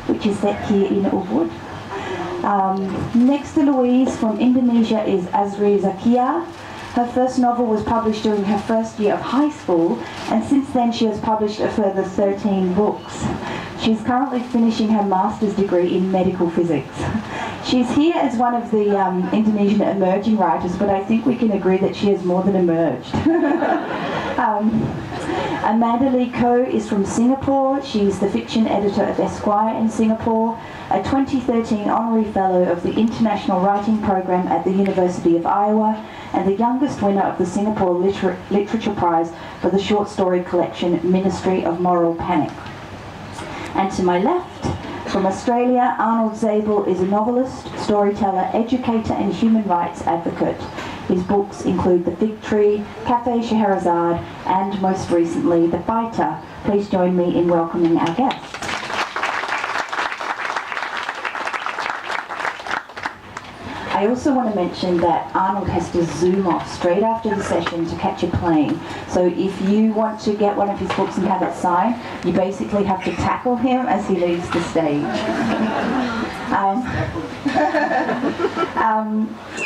which is set here in Ubud. Next to Louise from Indonesia is Azri Zakia. Her first novel was published during her first year of high school, and since then she has published a further 13 books. She's currently finishing her master's degree in medical physics. She's here as one of the Indonesian emerging writers, but I think we can agree that she has more than emerged. Amanda Lee Koh is from Singapore. She's the fiction editor of Esquire in Singapore, a 2013 honorary fellow of the International Writing Program at the University of Iowa, and the youngest winner of the Singapore Literature Prize for the short story collection Ministry of Moral Panic. And to my left, from Australia, Arnold Zabel is a novelist, storyteller, educator and human rights advocate. His books include The Fig Tree, Café Scheherazade, and most recently, The Fighter. Please join me in welcoming our guests. I also want to mention that Arnold has to zoom off straight after the session to catch a plane. So if you want to get one of his books and have it signed, you basically have to tackle him as he leaves the stage.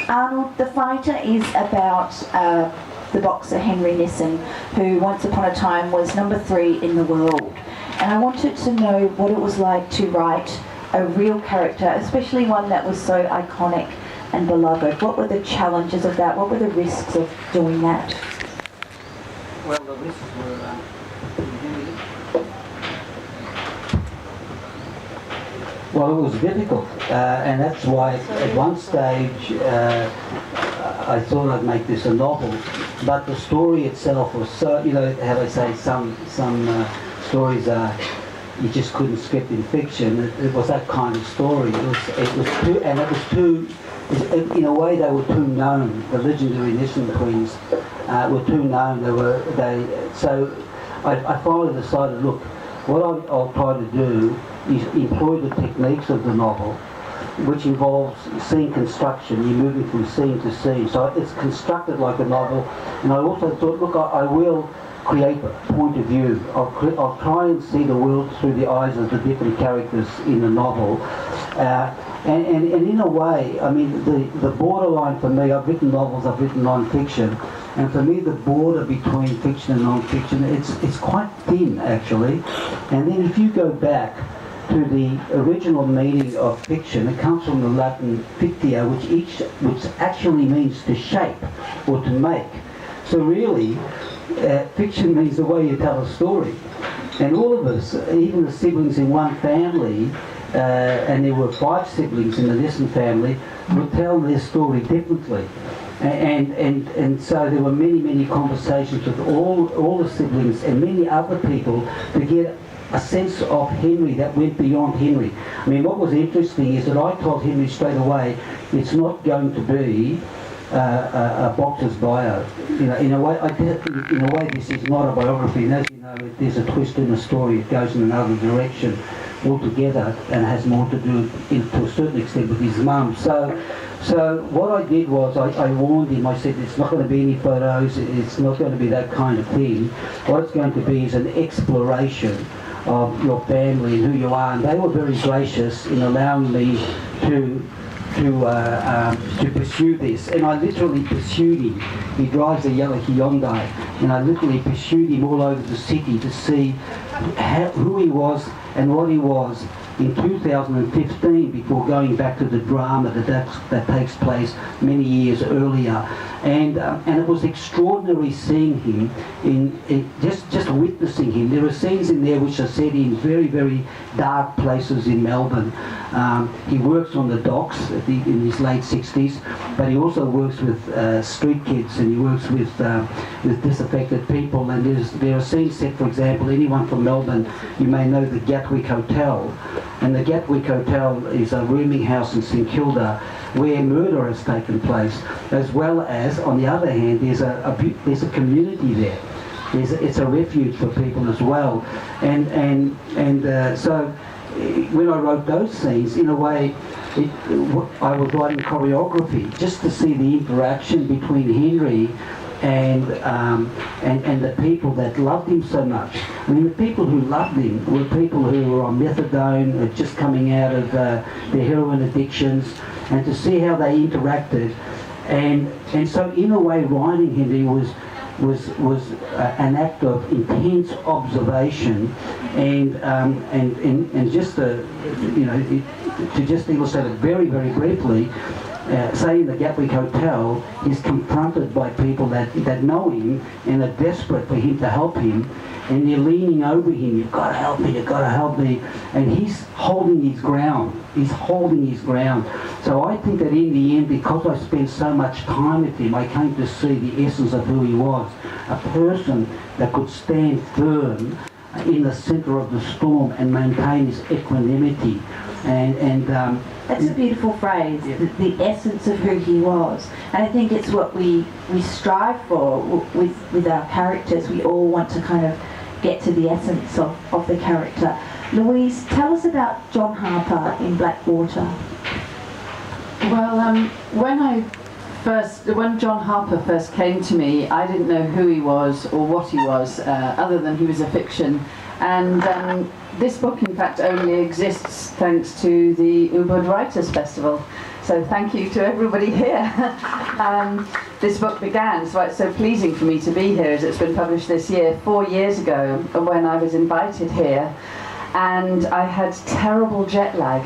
Arnold, The Fighter is about the boxer Henry Nissen, who once upon a time was number 3 in the world. And I wanted to know what it was like to write a real character, especially one that was so iconic and beloved. What were the challenges of that? What were the risks of doing that? Well, the risks were well, it was difficult, and that's why at one stage I thought I'd make this a novel, but the story itself was so, how I say, some stories you just couldn't script in fiction. It was that kind of story. It was too. In a way, they were too known. The legendary Nissen Queens were too known. So I finally decided, look, what I'll try to do is employ the techniques of the novel, which involves scene construction. You're moving from scene to scene. So it's constructed like a novel. And I also thought, look, I will create a point of view. I'll try and see the world through the eyes of the different characters in the novel. And in a way, I mean, the borderline for me, I've written novels, I've written non-fiction, and for me the border between fiction and non-fiction, it's quite thin actually. And then if you go back to the original meaning of fiction, it comes from the Latin fictio, which actually means to shape or to make. So really, fiction means the way you tell a story. And all of us, even the siblings in one family, and there were 5 siblings in the Nissen family, would tell their story differently. And so there were many conversations with all the siblings and many other people to get a sense of Henry that went beyond Henry. I mean, what was interesting is that I told Henry straight away, it's not going to be a boxer's bio. In a way, this is not a biography. And as you know, there's a twist in the story. It goes in another direction altogether and has more to do, to a certain extent, with his mum. So what I did was I warned him. I said, it's not going to be any photos. It's not going to be that kind of thing. What it's going to be is an exploration of your family and who you are. And they were very gracious in allowing me to pursue this, and I literally pursued him. He drives a yellow Hyundai, and I literally pursued him all over the city to see who he was and what he was in 2015, before going back to the drama that takes place many years earlier. And it was extraordinary seeing him, just witnessing him. There are scenes in there which are set in very dark places in Melbourne. He works on the docks in his late 60s, but he also works with street kids, and he works with disaffected people. And there are scenes set, for example, anyone from Melbourne, you may know the Gatwick Hotel. And the Gatwick Hotel is a rooming house in St Kilda where murder has taken place, as well as, on the other hand, there's a community there. It's a refuge for people as well. So when I wrote those scenes, in a way, I was writing choreography just to see the interaction between Henry and the people that loved him so much. I mean, the people who loved him were people who were on methadone, just coming out of their heroin addictions, and to see how they interacted. And so in a way, writing Henry was an act of intense observation, and just to just illustrate it very, very briefly, say in the Gatwick Hotel, he's confronted by people that know him and are desperate for him to help him, and they're leaning over him, you've got to help me, you've got to help me, and he's holding his ground. He's holding his ground. So I think that in the end, because I spent so much time with him, I came to see the essence of who he was, a person that could stand firm in the centre of the storm and maintain his equanimity. And that's a beautiful phrase, yeah. the essence of who he was. And I think it's what we strive for with our characters. We all want to kind of get to the essence of the character. Louise, tell us about John Harper in Blackwater. Well, when John Harper first came to me, I didn't know who he was or what he was, other than he was a fiction. And this book, in fact, only exists thanks to the Ubud Writers Festival. So thank you to everybody here. This book began, so it's so pleasing for me to be here, as it's been published this year, 4 years ago, when I was invited here. And I had terrible jet lag,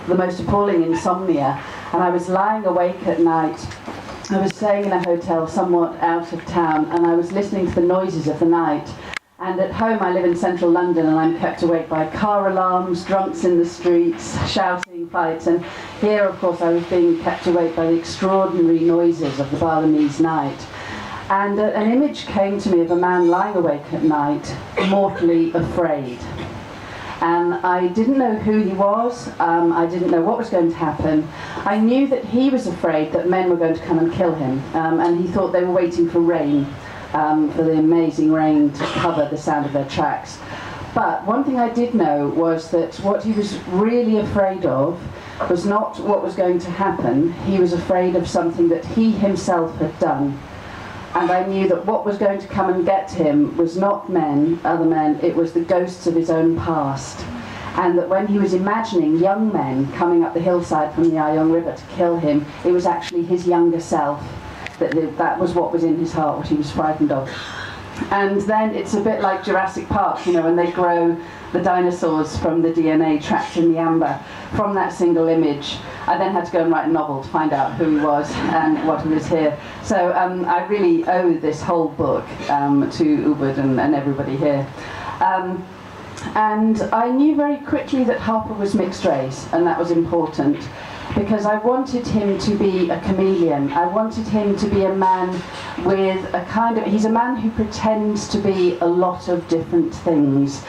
the most appalling insomnia, and I was lying awake at night. I was staying in a hotel somewhat out of town, and I was listening to the noises of the night. And at home I live in central London, and I'm kept awake by car alarms, drunks in the streets, shouting, fights, and here of course I was being kept awake by the extraordinary noises of the Balinese night. And an image came to me of a man lying awake at night, mortally afraid. And I didn't know who he was, I didn't know what was going to happen. I knew that he was afraid that men were going to come and kill him, and he thought they were waiting for rain, for the amazing rain to cover the sound of their tracks. But one thing I did know was that what he was really afraid of was not what was going to happen. He was afraid of something that he himself had done. And I knew that what was going to come and get him was not men, other men, it was the ghosts of his own past. And that when he was imagining young men coming up the hillside from the Ayong River to kill him, it was actually his younger self. That was what was in his heart, what he was frightened of. And then it's a bit like Jurassic Park, when they grow the dinosaurs from the DNA trapped in the amber. From that single image, I then had to go and write a novel to find out who he was and what he was here. So I really owe this whole book to Ubud and everybody here. And I knew very quickly that Harper was mixed race, and that was important, because I wanted him to be a chameleon. I wanted him to be a man with he's a man who pretends to be a lot of different things.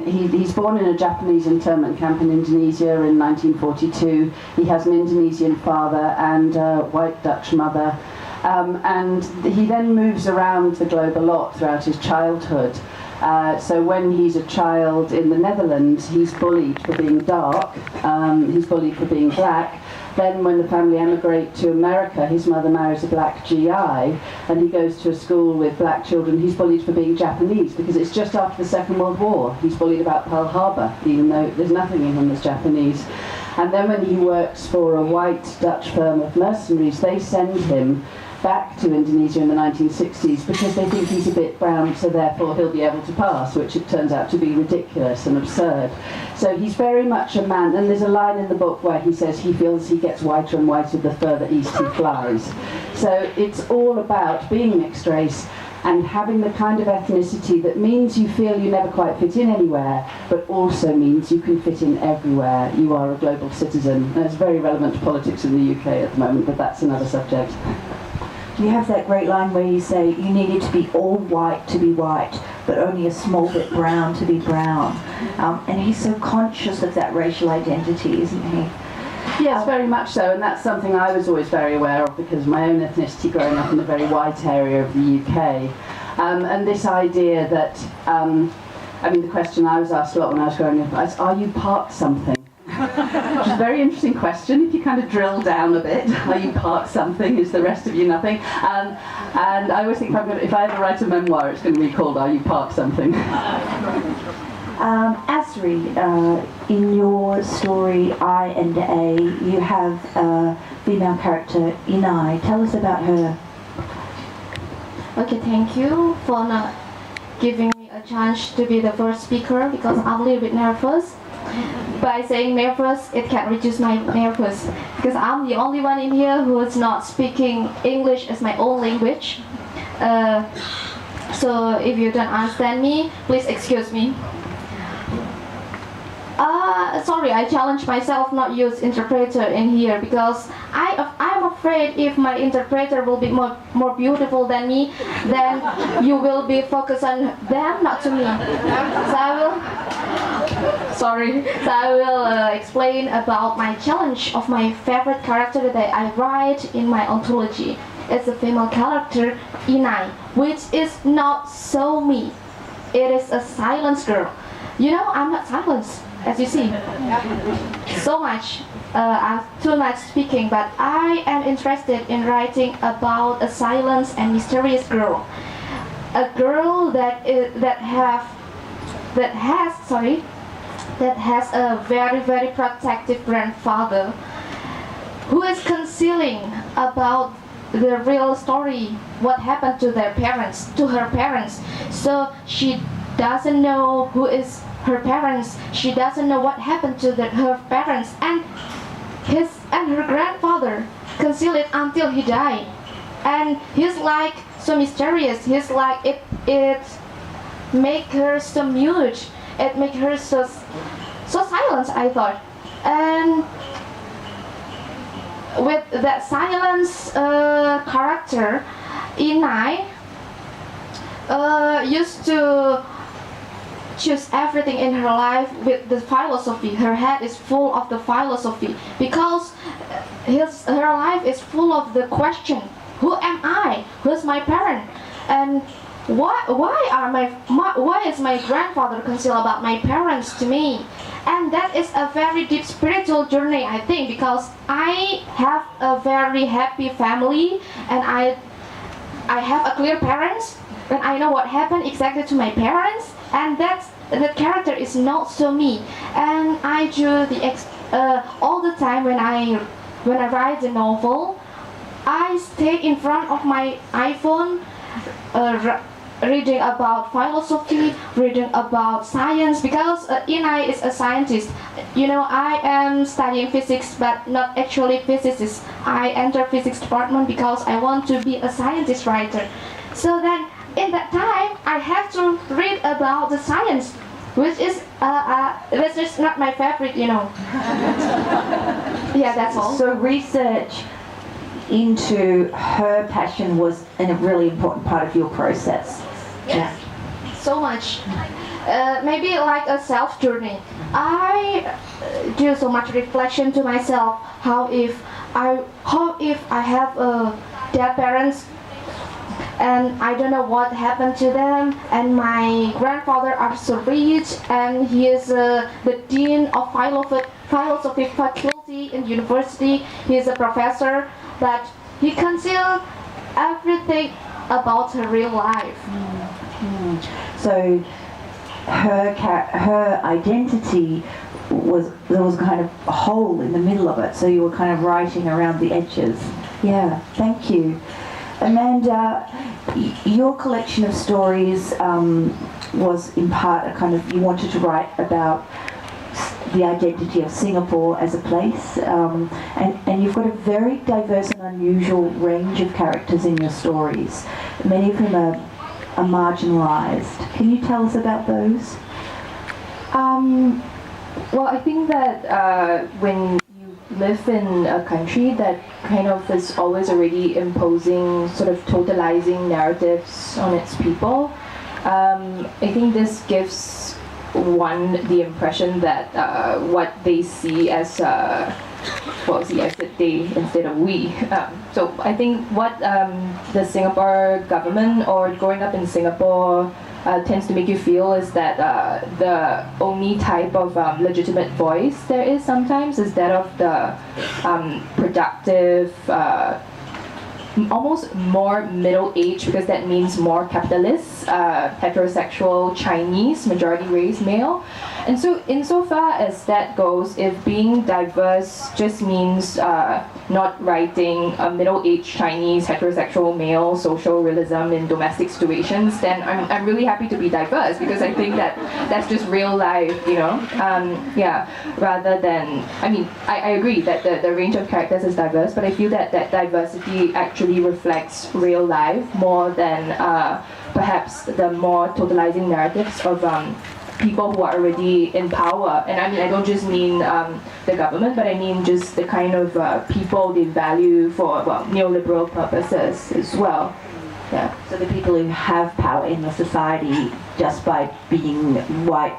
He's born in a Japanese internment camp in Indonesia in 1942. He has an Indonesian father and a white Dutch mother. And he then moves around the globe a lot throughout his childhood. So when he's a child in the Netherlands, he's bullied for being dark, he's bullied for being black. Then when the family emigrate to America, his mother marries a black GI, and he goes to a school with black children. He's bullied for being Japanese, because it's just after the Second World War. He's bullied about Pearl Harbor, even though there's nothing in him that's Japanese. And then when he works for a white Dutch firm of mercenaries, they send him back to Indonesia in the 1960s because they think he's a bit brown, so therefore he'll be able to pass, which it turns out to be ridiculous and absurd. So he's very much a man, and there's a line in the book where he says he feels he gets whiter and whiter the further east he flies. So it's all about being mixed race and having the kind of ethnicity that means you feel you never quite fit in anywhere, but also means you can fit in everywhere. You are a global citizen. And it's very relevant to politics in the UK at the moment, but that's another subject. You have that great line where you say you needed to be all white to be white, but only a small bit brown to be brown. And he's so conscious of that racial identity, isn't he? Yes, very much so, and that's something I was always very aware of because of my own ethnicity growing up in a very white area of the UK. And this idea that, the question I was asked a lot when I was growing up is, are you part something? Which is a very interesting question. If you kind of drill down a bit, are you part something? Is the rest of you nothing? And I always think if I ever write a memoir, it's going to be called "Are You Part Something?" Asri, in your story I and A, you have a female character, Inai. Tell us about her. Okay, thank you for not giving me a chance to be the first speaker because I'm a little bit nervous. By saying nervous, it can reduce my nervous because I'm the only one in here who is not speaking English as my own language. So if you don't understand me, please excuse me. Sorry, I challenge myself not use interpreter in here because I'm afraid if my interpreter will be more beautiful than me, then you will be focused on them, not to me. So I will explain about my challenge of my favorite character that I write in my anthology. It's a female character, Inai, which is not so me. It is a silence girl. You know, I'm not silenced. As you see, so much, I'm too much speaking, but I am interested in writing about a silent and mysterious girl, a girl that has a very, very protective grandfather, who is concealing about the real story, what happened to her parents. So she doesn't know who is her parents. She doesn't know what happened to her parents, and her grandfather concealed it until he died. And he's like so mysterious. He's like it make her so mute. It make her so silent, I thought. And with that silence character, Inai used to choose everything in her life with the philosophy. Her head is full of the philosophy because her life is full of the question: who am I? Who's my parent? And why is my grandfather concealed about my parents to me? And that is a very deep spiritual journey, I think, because I have a very happy family and I have a clear parents and I know what happened exactly to my parents, and that character is not so me. And I do all the time when I write the novel, I stay in front of my iPhone, reading about philosophy, reading about science, because Inai is a scientist. You know, I am studying physics, but not actually physicist. I enter physics department because I want to be a scientist writer. So then, in that time, I have to read about the science, which is not my favorite, you know. Yeah, that's all. So research into her passion was a really important part of your process. Yes, so much. Maybe like a self journey. I do so much reflection to myself. How if I have dead parents and I don't know what happened to them, and my grandfather are so rich and he is the dean of philosophy faculty in university. He is a professor, but he concealed everything about her real life. So her identity there was kind of a hole in the middle of it, so you were kind of writing around the edges. Yeah, thank you. Amanda, your collection of stories was in part a kind of, you wanted to write about the identity of Singapore as a place, and you've got a very diverse and unusual range of characters in your stories. Many of whom are marginalised. Can you tell us about those? Well, I think that when you live in a country that kind of is always already imposing sort of totalizing narratives on its people, I think this gives one the impression that what they see as as they instead of we. So I think what the Singapore government, or growing up in Singapore, tends to make you feel is that the only type of legitimate voice there is sometimes is that of the productive, almost more middle-aged, because that means more capitalist, heterosexual Chinese, majority race male. And so insofar as that goes, if being diverse just means not writing a middle-aged Chinese heterosexual male social realism in domestic situations, then I'm really happy to be diverse, because I think that that's just real life, you know? Yeah, rather than, I mean, I agree that the range of characters is diverse, but I feel that that diversity actually reflects real life more than perhaps the more totalizing narratives of people who are already in power. And I mean, I don't just mean the government, but I mean just the kind of people they value for, well, neoliberal purposes as well. Yeah. So the people who have power in the society just by being white.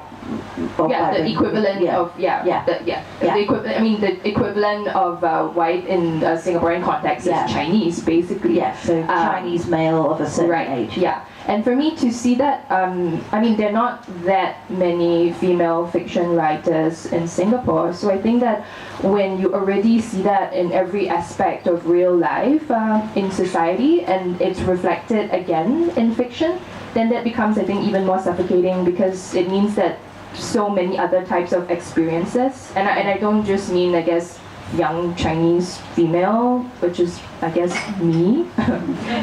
Yeah, the equivalent of the equivalent. I mean, the equivalent of white in a Singaporean context is Chinese, basically. Yeah, so Chinese male of a certain age. Yeah, and for me to see that, I mean, there are not that many female fiction writers in Singapore. So I think that when you already see that in every aspect of real life in society, and it's reflected again in fiction, then that becomes, I think, even more suffocating, because it means that so many other types of experiences, and I don't just mean, I guess, young Chinese female, which is, I guess, me,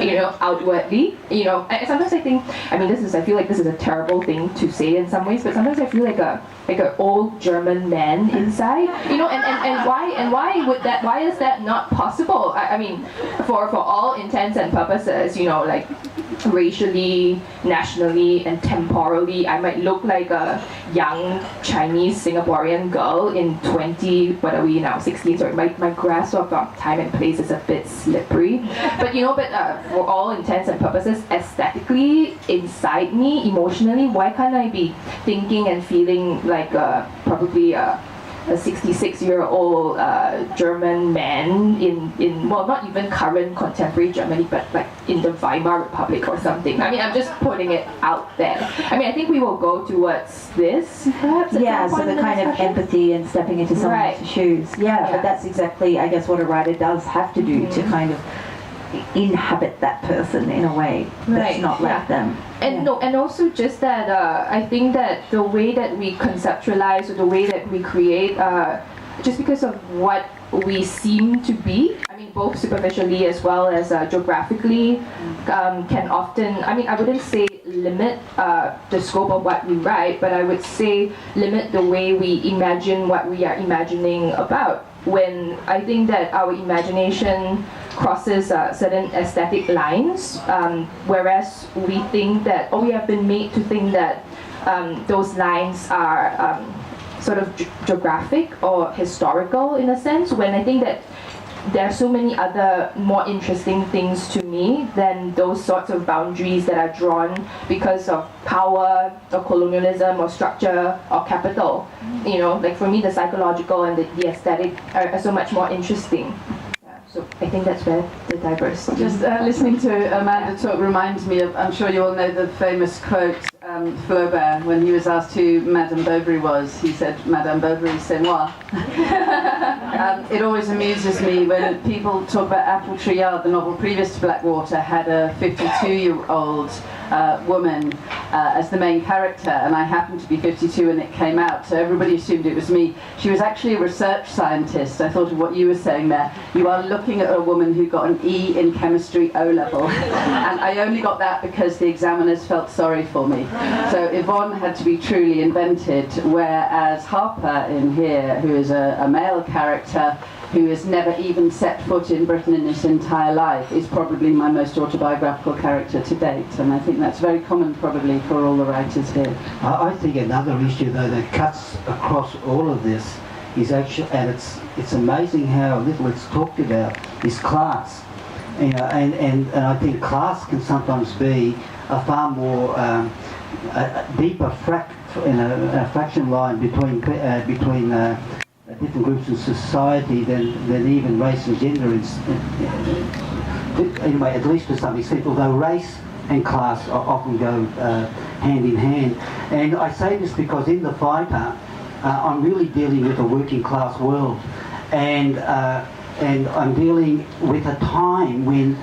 you know, outwardly, you know. And sometimes I think, I mean, I feel like this is a terrible thing to say in some ways, but sometimes I feel like an old German man inside, you know. And why is that not possible? I mean, for all intents and purposes, you know, like racially, nationally, and temporally, I might look like a young Chinese Singaporean girl in what are we now, 16? Sorry, my grasp of time and place is a bit slippery. But you know, for all intents and purposes, aesthetically, inside me, emotionally, why can't I be thinking and feeling like probably a 66-year-old German man in well, not even current contemporary Germany, but like in the Weimar Republic or something. I mean, I'm just putting it out there. I mean, I think we will go towards this, perhaps. Yeah, so the kind of empathy and stepping into someone's shoes. Yeah, but that's exactly, I guess, what a writer does have to do to kind of inhabit that person in a way that's not like them. And and also just that I think that the way that we conceptualize, or the way that we create, just because of what we seem to be, I mean, both superficially as well as geographically, can often, I mean, I wouldn't say limit the scope of what we write, but I would say limit the way we imagine what we are imagining about. When I think that our imagination crosses certain aesthetic lines, whereas we think that, we have been made to think that those lines are sort of geographic or historical in a sense, when I think that there are so many other more interesting things to me than those sorts of boundaries that are drawn because of power or colonialism or structure or capital. You know, like for me, the psychological and the aesthetic are so much more interesting. So I think that's where the diversity. Just listening to Amanda talk reminds me of, I'm sure you all know the famous quote, Flaubert, when he was asked who Madame Bovary was, he said, Madame Bovary, c'est moi. It always amuses me when people talk about Apple Tree Yard, the novel previous to Blackwater, had a 52-year-old woman as the main character, and I happened to be 52 when it came out, so everybody assumed it was me. She was actually a research scientist. I thought of what you were saying there. You are looking at a woman who got an E in chemistry O-level, and I only got that because the examiners felt sorry for me. So Yvonne had to be truly invented, whereas Harper in here, who is a male character, who has never even set foot in Britain in his entire life, is probably my most autobiographical character to date, and I think that's very common probably for all the writers here. I think another issue though that cuts across all of this is actually, and it's amazing how little it's talked about, is class. You know, and I think class can sometimes be a far more a deeper fraction line between different groups in society than even race and gender. Anyway, at least to some extent, although race and class often go hand in hand. And I say this because in The Fighter, I'm really dealing with a working class world, and I'm dealing with a time when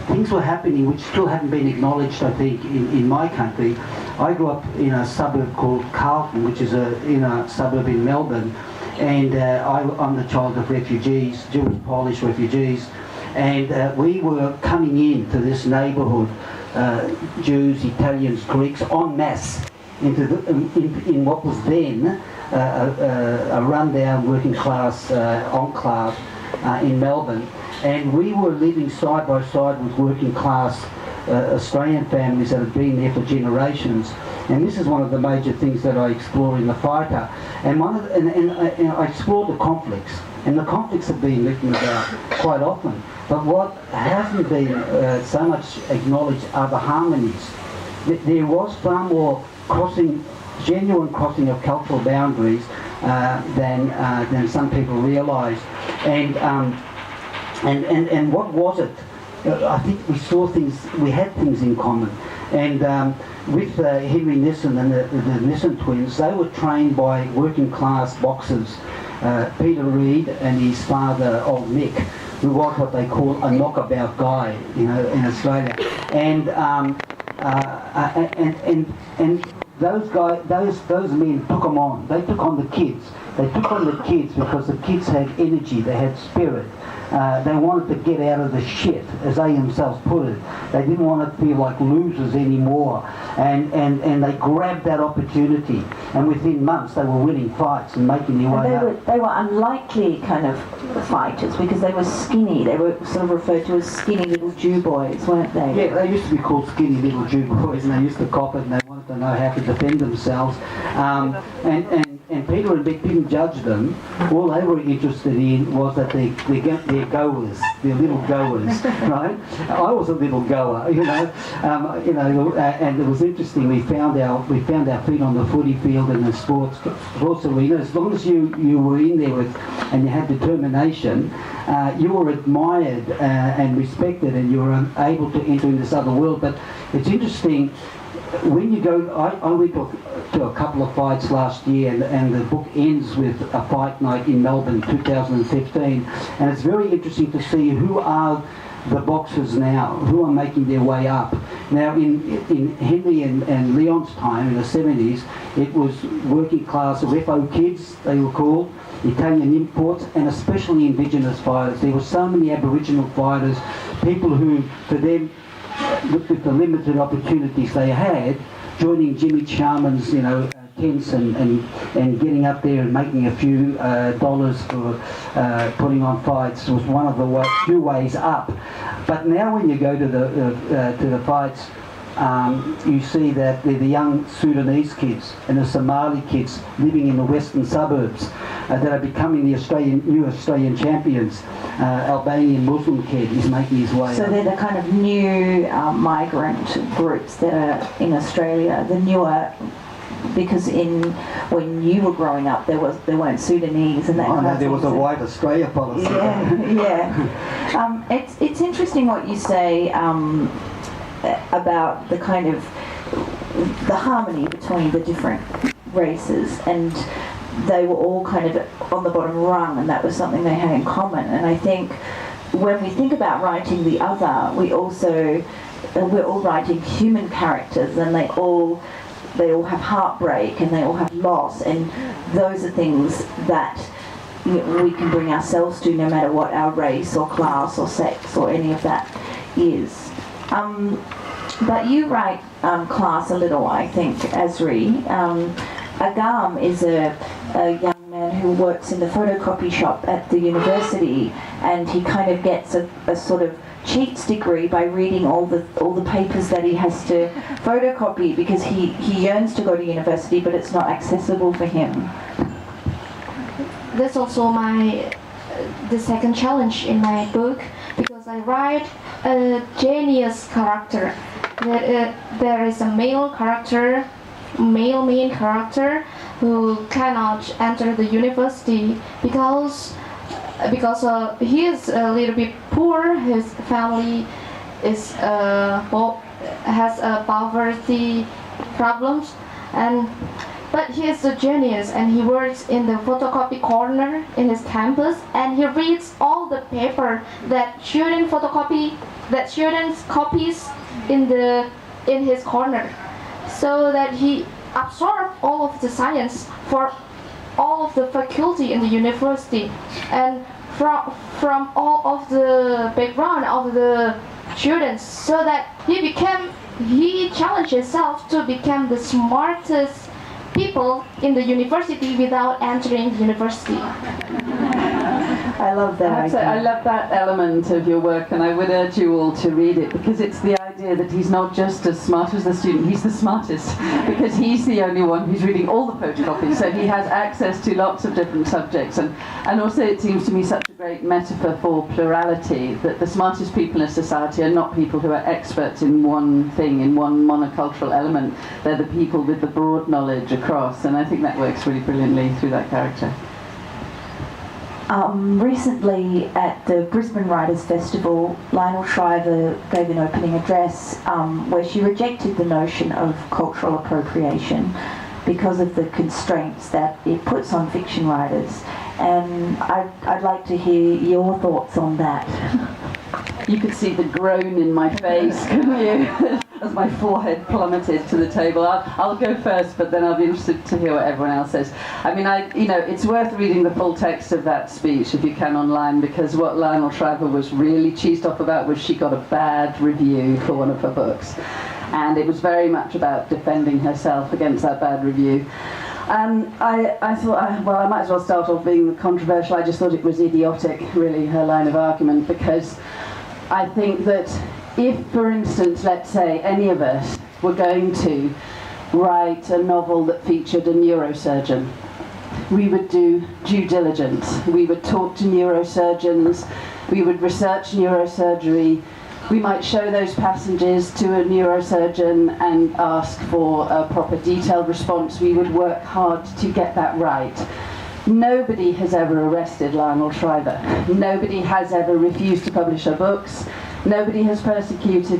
things were happening which still haven't been acknowledged, I think, in my country. I grew up in a suburb called Carlton, which is in a suburb in Melbourne, and I'm the child of refugees, Jewish Polish refugees, and we were coming into this neighbourhood, Jews, Italians, Greeks, en masse, into in what was then a rundown working class enclave in Melbourne, and we were living side by side with working class Australian families that had been there for generations. And this is one of the major things that I explore in The Fighter. And I explore the conflicts, and the conflicts have been written about quite often. But what hasn't been so much acknowledged are the harmonies. There was far more genuine crossing of cultural boundaries than some people realise. And what was it? I think we saw things, we had things in common. And with Henry Nissen and the Nissen twins, they were trained by working class boxers, Peter Reid and his father, old Mick, who was what they call a knockabout guy, in Australia. And those men took them on. They took on the kids. They took on the kids because the kids had energy, they had spirit. They wanted to get out of the shit, as they themselves put it. They didn't want to feel like losers anymore. And they grabbed that opportunity. And within months, they were winning fights and making their way up. They were unlikely kind of fighters because they were skinny. They were sort of referred to as skinny little Jew boys, weren't they? Yeah, they used to be called skinny little Jew boys, and they used to cop it, and they wanted to know how to defend themselves. And Peter and Mick didn't judge them. All they were interested in was that they're goers, they're little goers, right? I was a little goer, and it was interesting. We found our feet on the footy field and the sports arena. As long as you were in there and you had determination, you were admired and respected, and you were able to enter in this other world. But it's interesting. When you go, I went to a couple of fights last year, and the book ends with a fight night in Melbourne 2015, and it's very interesting to see who are the boxers now, who are making their way up. Now in Henry and Leon's time in the 70s, it was working class RFO kids, they were called, Italian imports, and especially Indigenous fighters. There were so many Aboriginal fighters, people who, for them, looked at the limited opportunities they had, joining Jimmy Charman's, tents and getting up there and making a few dollars for putting on fights was one of the few ways up. But now when you go to the fights, you see that they're the young Sudanese kids and the Somali kids living in the western suburbs that are becoming the new Australian champions. Albanian Muslim kid is making his way So up. they're the kind of new migrant groups that are in Australia, the newer, because when you were growing up there weren't Sudanese and that kind of There was a thing. white Australia policy. Yeah. It's interesting what you say about the kind of the harmony between the different races, and they were all kind of on the bottom rung, and that was something they had in common. And I think when we think about writing the other, we're all writing human characters, and they all have heartbreak and they all have loss, and those are things that we can bring ourselves to, no matter what our race or class or sex or any of that is. But you write class a little, I think, Azri. Agam is a young man who works in the photocopy shop at the university, and he kind of gets a sort of cheats degree by reading all the papers that he has to photocopy, because he yearns to go to university, but it's not accessible for him. That's also the second challenge in my book, because I write a genius character. There is a male main character who cannot enter the university because he is a little bit poor. His family is has poverty problems, but he is a genius, and he works in the photocopy corner in his campus, and he reads all the paper that students copies in his corner, so that he absorbed all of the science for all of the faculty in the university, and from all of the background of the students, so that he challenged himself to become the smartest people in the university without entering university. I love that. I have to say, I love that element of your work, and I would urge you all to read it, because it's the idea that he's not just as smart as the student, he's the smartest, because he's the only one who's reading all the photocopies, so he has access to lots of different subjects, and also it seems to me such a great metaphor for plurality, that the smartest people in a society are not people who are experts in one thing, in one monocultural element. They're the people with the broad knowledge across, and I think that works really brilliantly through that character. Recently at the Brisbane Writers' Festival, Lionel Shriver gave an opening address where she rejected the notion of cultural appropriation because of the constraints that it puts on fiction writers. And I'd like to hear your thoughts on that. You could see the groan in my face, couldn't you? As my forehead plummeted to the table. I'll go first, but then I'll be interested to hear what everyone else says. I mean, it's worth reading the full text of that speech if you can online, because what Lionel Shriver was really cheesed off about was she got a bad review for one of her books. And it was very much about defending herself against that bad review. I thought, well, I might as well start off being controversial. I just thought it was idiotic, really, her line of argument, because I think that if, for instance, let's say any of us were going to write a novel that featured a neurosurgeon, we would do due diligence. We would talk to neurosurgeons, we would research neurosurgery, we might show those passages to a neurosurgeon and ask for a proper detailed response. We would work hard to get that right. Nobody has ever arrested Lionel Shriver. Nobody has ever refused to publish her books. Nobody has persecuted